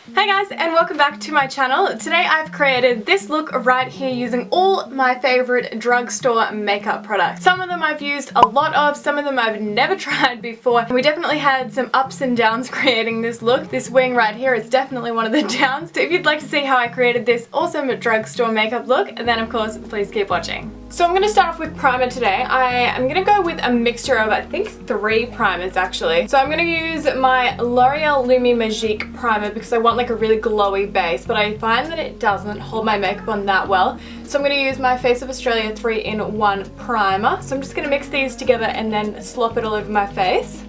Hey guys, and welcome back to my channel. Today I've created this look right here using all my favorite drugstore makeup products. Some of them I've used a lot of, some of them I've never tried before. We definitely had some ups and downs creating this look. This wing right here is definitely one of the downs. So if you'd like to see how I created this awesome drugstore makeup look, then of course please keep watching. So I'm going to start off with primer today. I am going to go with a mixture of I think 3 primers actually. So I'm going to use my L'Oreal Lumi Magique primer because I want like a really glowy base, but I find that it doesn't hold my makeup on that well. So I'm going to use my Face of Australia 3-in-1 primer. So I'm just going to mix these together and then slop it all over my face.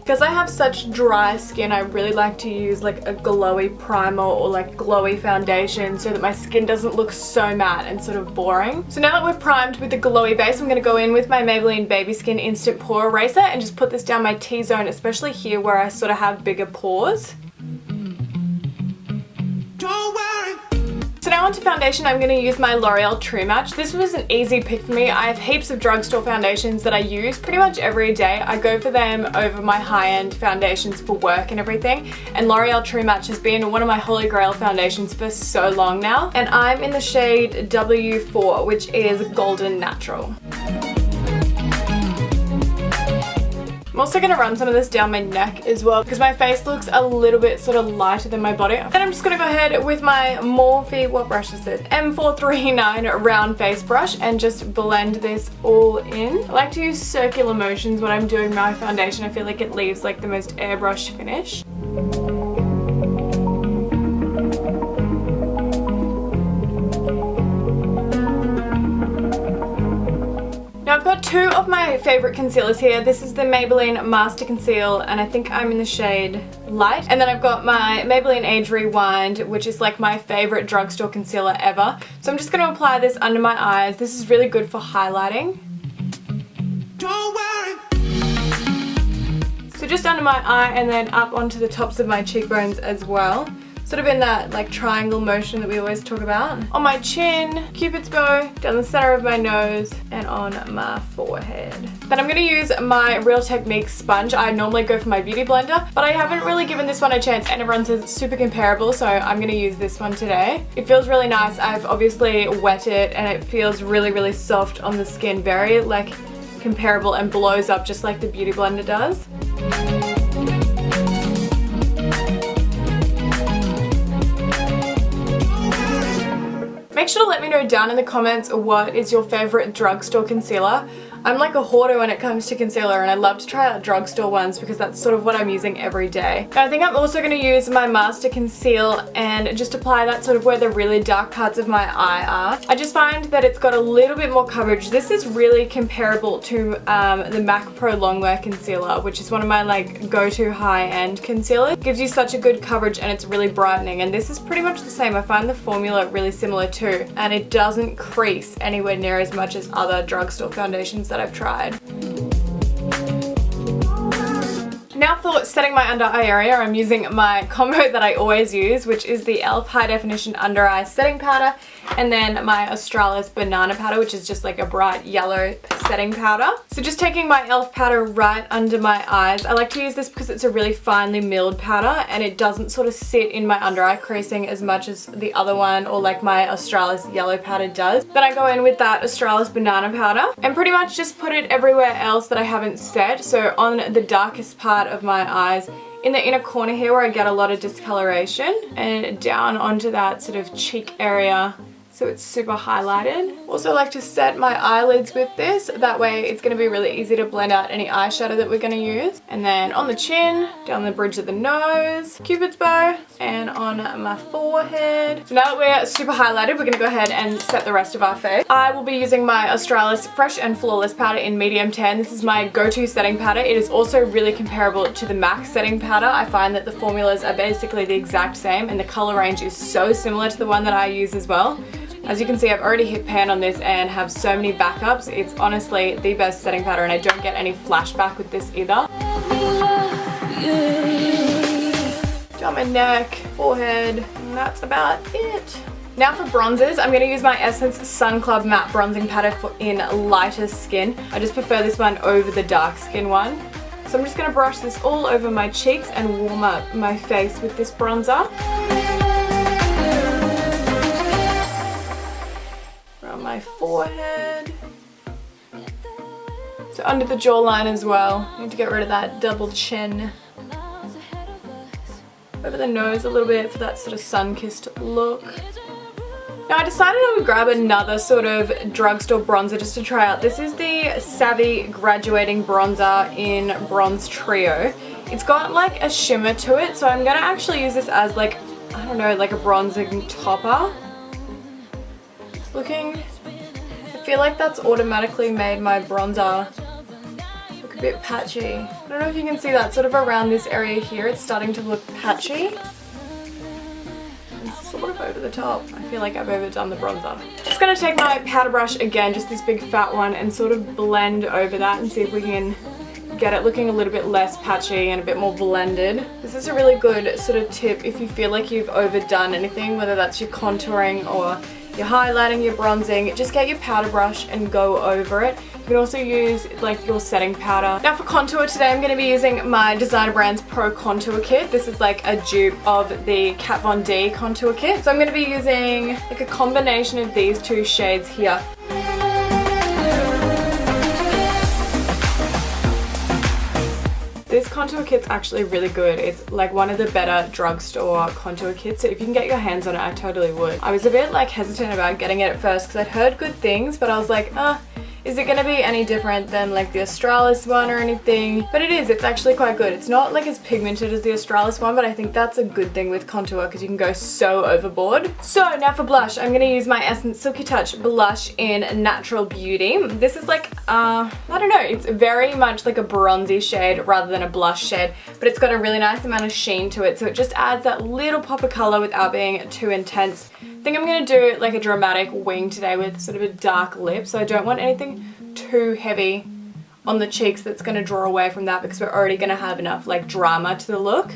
Because I have such dry skin, I really like to use like a glowy primer or like glowy foundation so that my skin doesn't look so matte and sort of boring. So now that we're primed with the glowy base, I'm going to go in with my Maybelline Baby Skin Instant Pore Eraser and just put this down my T-zone, especially here where I sort of have bigger pores. So now onto foundation, I'm going to use my L'Oreal True Match. This was an easy pick for me. I have heaps of drugstore foundations that I use pretty much every day. I go for them over my high-end foundations for work and everything. And L'Oreal True Match has been one of my holy grail foundations for so long now. And I'm in the shade W4, which is Golden Natural. I'm also going to run some of this down my neck as well because my face looks a little bit sort of lighter than my body. Then I'm just going to go ahead with my Morphe, what brush is it? M439 round face brush and just blend this all in. I like to use circular motions when I'm doing my foundation. I feel like it leaves like the most airbrush finish. Now I've got 2 of my favorite concealers here. This is the Maybelline Master Conceal and I think I'm in the shade Light. And then I've got my Maybelline Age Rewind, which is like my favorite drugstore concealer ever. So I'm just going to apply this under my eyes. This is really good for highlighting. Don't worry. So just under my eye and then up onto the tops of my cheekbones as well. Sort of in that like triangle motion that we always talk about. On my chin, Cupid's bow, down the center of my nose, and on my forehead. Then I'm going to use my Real Techniques sponge. I normally go for my beauty blender, but I haven't really given this one a chance and everyone says it's super comparable, so I'm going to use this one today. It feels really nice. I've obviously wet it and it feels really, really soft on the skin. Very like comparable and blows up just like the beauty blender does. Make sure to let me know down in the comments what is your favorite drugstore concealer. I'm like a hoarder when it comes to concealer and I love to try out drugstore ones because that's sort of what I'm using every day. And I think I'm also going to use my Master Conceal and just apply that sort of where the really dark parts of my eye are. I just find that it's got a little bit more coverage. This is really comparable to the MAC Pro Longwear Concealer, which is one of my like go-to high-end concealers. It gives you such a good coverage and it's really brightening, and this is pretty much the same. I find the formula really similar too, and it doesn't crease anywhere near as much as other drugstore foundations that I've tried. Now for setting my under eye area, I'm using my combo that I always use, which is the e.l.f. High Definition Under Eye Setting Powder and then my Australis Banana Powder, which is just like a bright yellow setting powder. So just taking my e.l.f. powder right under my eyes. I like to use this because it's a really finely milled powder and it doesn't sort of sit in my under eye creasing as much as the other one or like my Australis yellow powder does. Then I go in with that Australis Banana Powder and pretty much just put it everywhere else that I haven't set. So on the darkest part of my eyes, in the inner corner here where I get a lot of discoloration, and down onto that sort of cheek area so it's super highlighted. Also like to set my eyelids with this, that way it's going to be really easy to blend out any eyeshadow that we're going to use. And then on the chin, down the bridge of the nose, Cupid's bow, and on my forehead. So now that we're super highlighted, we're going to go ahead and set the rest of our face. I will be using my Australis Fresh and Flawless powder in medium tan. This is my go-to setting powder. It is also really comparable to the MAC setting powder. I find that the formulas are basically the exact same and the color range is so similar to the one that I use as well. As you can see, I've already hit pan on this and have so many backups. It's honestly the best setting powder and I don't get any flashback with this either. Down my neck, forehead, and that's about it. Now for bronzers, I'm going to use my Essence Sun Club Matte Bronzing Powder in lighter skin. I just prefer this one over the dark skin one. So I'm just going to brush this all over my cheeks and warm up my face with this bronzer. Around my forehead. So under the jawline as well. I need to get rid of that double chin. Over the nose a little bit for that sort of sun-kissed look. Now I decided I would grab another sort of drugstore bronzer just to try out. This is the Savvy Graduating Bronzer in Bronze Trio. It's got like a shimmer to it, so I'm gonna actually use this as like, I don't know, like a bronzing topper. It's looking, I feel like that's automatically made my bronzer look a bit patchy. I don't know if you can see that, sort of around this area here, it's starting to look patchy. Sort of over the top. I feel like I've overdone the bronzer. Just gonna take my powder brush again, just this big fat one, and sort of blend over that and see if we can get it looking a little bit less patchy and a bit more blended. This is a really good sort of tip if you feel like you've overdone anything, whether that's your contouring or your highlighting, your bronzing. Just get your powder brush and go over it. You can also use like your setting powder. Now for contour today, I'm going to be using my Designer Brands Pro Contour Kit. This is like a dupe of the Kat Von D Contour Kit. So I'm going to be using like a combination of these two shades here. This contour kit's actually really good. It's like one of the better drugstore contour kits, so if you can get your hands on it, I totally would. I was a bit like hesitant about getting it at first because I'd heard good things, but I was like, is it gonna be any different than like the Australis one or anything? But it is, it's actually quite good. It's not like as pigmented as the Australis one, but I think that's a good thing with contour because you can go so overboard. So now for blush, I'm gonna use my Essence Silky Touch blush in Natural Beauty. This is like, I don't know, it's very much like a bronzy shade rather than a blush shade, but it's got a really nice amount of sheen to it, so it just adds that little pop of color without being too intense. I think I'm going to do like a dramatic wing today with sort of a dark lip, so I don't want anything too heavy on the cheeks that's going to draw away from that because we're already going to have enough like drama to the look.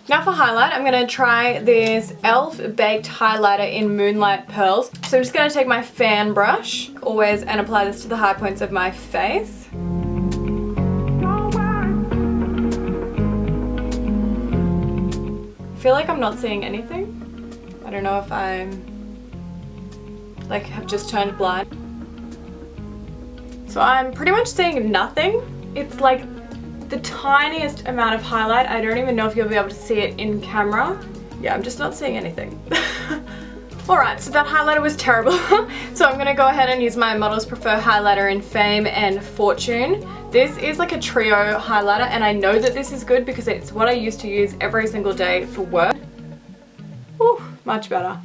Now for highlight, I'm going to try this e.l.f. Baked Highlighter in Moonlight Pearls. So I'm just going to take my fan brush, always, and apply this to the high points of my face. I feel like I'm not seeing anything. I don't know if I'm like have just turned blind. So I'm pretty much seeing nothing. It's like the tiniest amount of highlight. I don't even know if you'll be able to see it in camera. Yeah, I'm just not seeing anything. Alright, so that highlighter was terrible. So I'm gonna go ahead and use my Models Prefer highlighter in Fame and Fortune. This is like a trio highlighter, and I know that this is good because it's what I used to use every single day for work. Ooh, much better.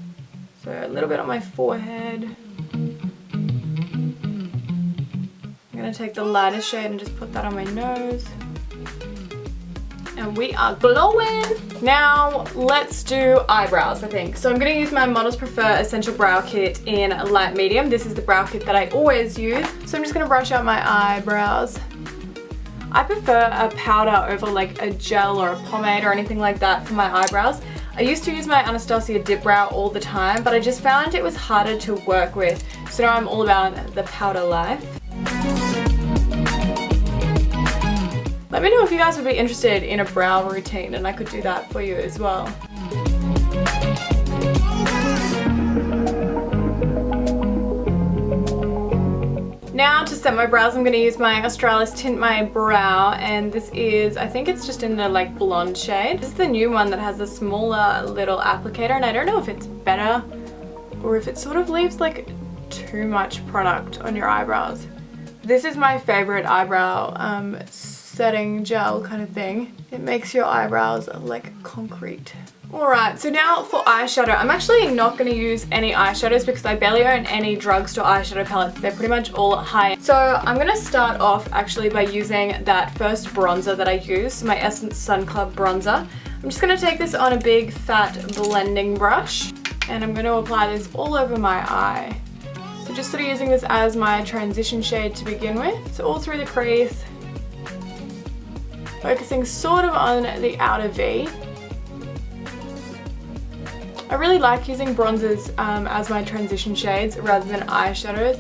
So a little bit on my forehead. I'm gonna take the lighter shade and just put that on my nose. And we are glowing! Now let's do eyebrows, I think. So I'm gonna use my Models Prefer Essential Brow Kit in Light Medium. This is the brow kit that I always use. So I'm just gonna brush out my eyebrows. I prefer a powder over like a gel or a pomade or anything like that for my eyebrows. I used to use my Anastasia Dip Brow all the time, but I just found it was harder to work with. So now I'm all about the powder life. Let me know if you guys would be interested in a brow routine, and I could do that for you as well. Now to set my brows, I'm going to use my Australis Tint My Brow, and this is, I think it's just in the like blonde shade. This is the new one that has a smaller little applicator, and I don't know if it's better or if it sort of leaves like too much product on your eyebrows. This is my favorite eyebrow setting gel kind of thing. It makes your eyebrows like concrete. Alright, so now for eyeshadow. I'm actually not going to use any eyeshadows because I barely own any drugstore eyeshadow palettes. They're pretty much all high. So I'm going to start off actually by using that first bronzer that I used, my Essence Sun Club bronzer. I'm just going to take this on a big fat blending brush, and I'm going to apply this all over my eye. So just sort of using this as my transition shade to begin with. So all through the crease, focusing sort of on the outer V. I really like using bronzers as my transition shades rather than eyeshadows.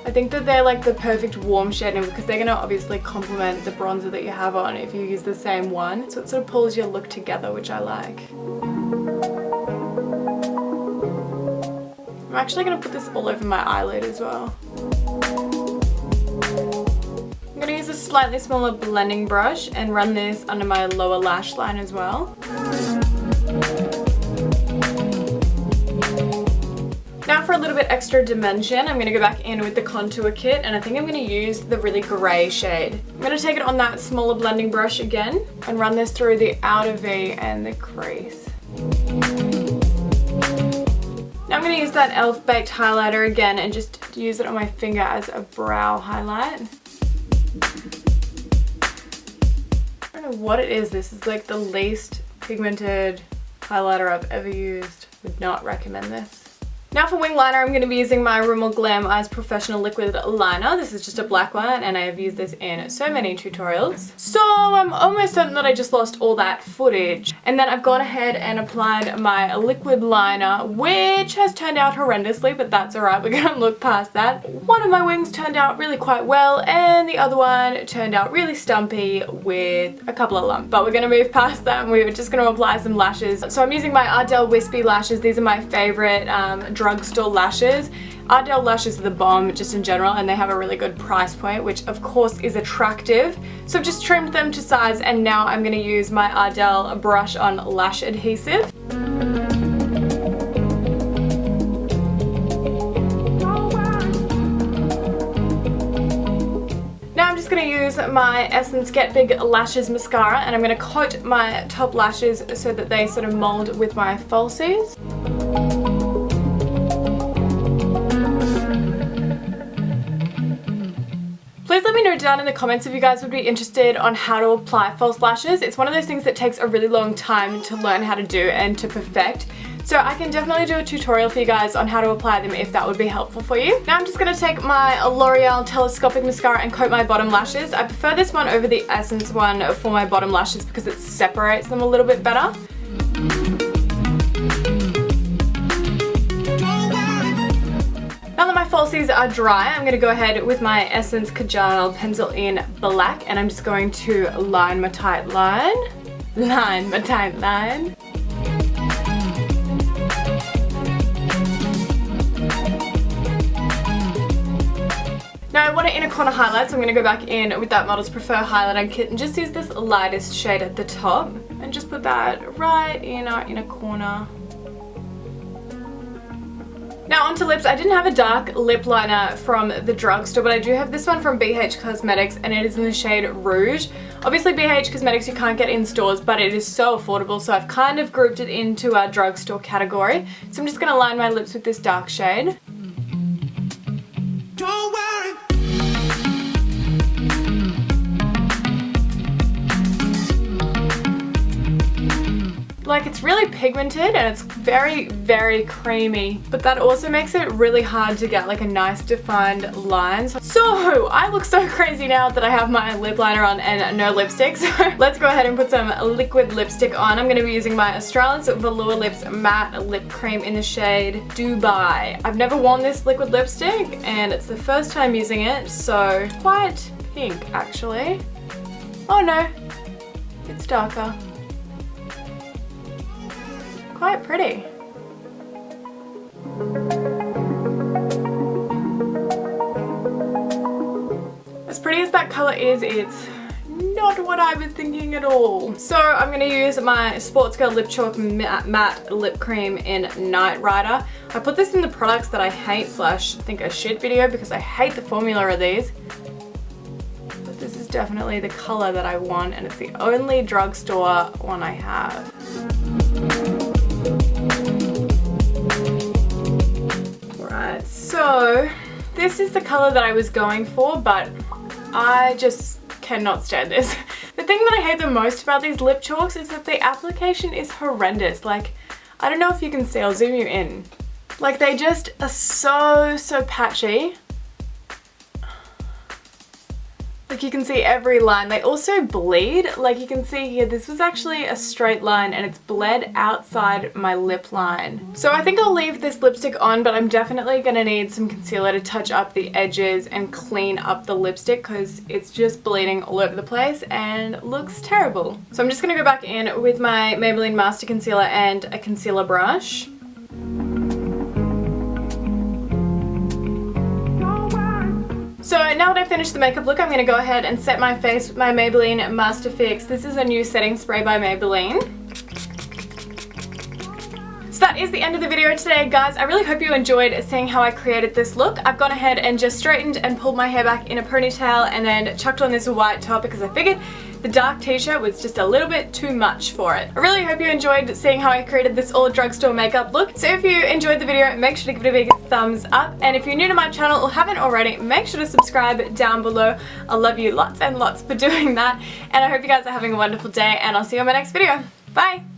I think that they're like the perfect warm shading because they're going to obviously complement the bronzer that you have on if you use the same one. So it sort of pulls your look together, which I like. I'm actually going to put this all over my eyelid as well. I'm going to use a slightly smaller blending brush and run this under my lower lash line as well. Now for a little bit extra dimension, I'm going to go back in with the contour kit, and I think I'm going to use the really grey shade. I'm going to take it on that smaller blending brush again and run this through the outer V and the crease. Now I'm going to use that e.l.f. Baked highlighter again and just use it on my finger as a brow highlight. I don't know what it is. This is like the least pigmented highlighter I've ever used. Would not recommend this. Now for wing liner, I'm going to be using my Rimmel Glam Eyes Professional Liquid Liner. This is just a black one and I have used this in so many tutorials. So I'm almost certain that I just lost all that footage. And then I've gone ahead and applied my liquid liner, which has turned out horrendously, but that's alright, we're going to look past that. One of my wings turned out really quite well and the other one turned out really stumpy with a couple of lumps. But we're going to move past that and we're just going to apply some lashes. So I'm using my Ardell Wispy lashes. These are my favourite drugstore lashes. Ardell lashes are the bomb just in general, and they have a really good price point, which of course is attractive. So I've just trimmed them to size, and now I'm going to use my Ardell brush on lash adhesive. Now I'm just going to use my Essence Get Big Lashes mascara, and I'm going to coat my top lashes so that they sort of mold with my falsies. Please let me know down in the comments if you guys would be interested on how to apply false lashes. It's one of those things that takes a really long time to learn how to do and to perfect. So I can definitely do a tutorial for you guys on how to apply them if that would be helpful for you. Now I'm just going to take my L'Oreal Telescopic Mascara and coat my bottom lashes. I prefer this one over the Essence one for my bottom lashes because it separates them a little bit better. Now that my falsies are dry, I'm going to go ahead with my Essence Kajal Pencil in Black, and I'm just going to line my tight line. Line my tight line. Now I want an inner corner highlight, so I'm going to go back in with that Models Prefer highlighter kit and just use this lightest shade at the top and just put that right in our inner corner. Now onto lips. I didn't have a dark lip liner from the drugstore, but I do have this one from BH Cosmetics, and it is in the shade Rouge. Obviously BH Cosmetics you can't get in stores, but it is so affordable, so I've kind of grouped it into our drugstore category. So I'm just going to line my lips with this dark shade. Don't worry. Like, it's really pigmented and it's very, very creamy, but that also makes it really hard to get like a nice defined line. So I look so crazy now that I have my lip liner on and no lipstick. So let's go ahead and put some liquid lipstick on. I'm going to be using my Australis Velour Lips Matte Lip Cream in the shade Dubai. I've never worn this liquid lipstick and it's the first time using it, so quite pink actually. Oh no, it's darker. Quite pretty. As pretty as that colour is, it's not what I was thinking at all. So I'm going to use my Sports Girl Lip Chalk Matte Lip Cream in Night Rider. I put this in the products that I hate / think a shit video because I hate the formula of these. But this is definitely the colour that I want, and it's the only drugstore one I have. Right, so this is the colour that I was going for, but I just cannot stand this. The thing that I hate the most about these lip chalks is that the application is horrendous. Like, I don't know if you can see, I'll zoom you in. Like, they just are so patchy. Like you can see every line. They also bleed. Like you can see here, this was actually a straight line and it's bled outside my lip line. So I think I'll leave this lipstick on, but I'm definitely gonna need some concealer to touch up the edges and clean up the lipstick because it's just bleeding all over the place and looks terrible. So I'm just gonna go back in with my Maybelline Master Concealer and a concealer brush. So now that I've finished the makeup look, I'm going to go ahead and set my face with my Maybelline Master Fix. This is a new setting spray by Maybelline. So that is the end of the video today, guys. I really hope you enjoyed seeing how I created this look. I've gone ahead and just straightened and pulled my hair back in a ponytail and then chucked on this white top because I figured the dark t-shirt was just a little bit too much for it. I really hope you enjoyed seeing how I created this all drugstore makeup look. So if you enjoyed the video, make sure to give it a big thumbs up. And if you're new to my channel or haven't already, make sure to subscribe down below. I love you lots and lots for doing that. And I hope you guys are having a wonderful day and I'll see you on my next video. Bye!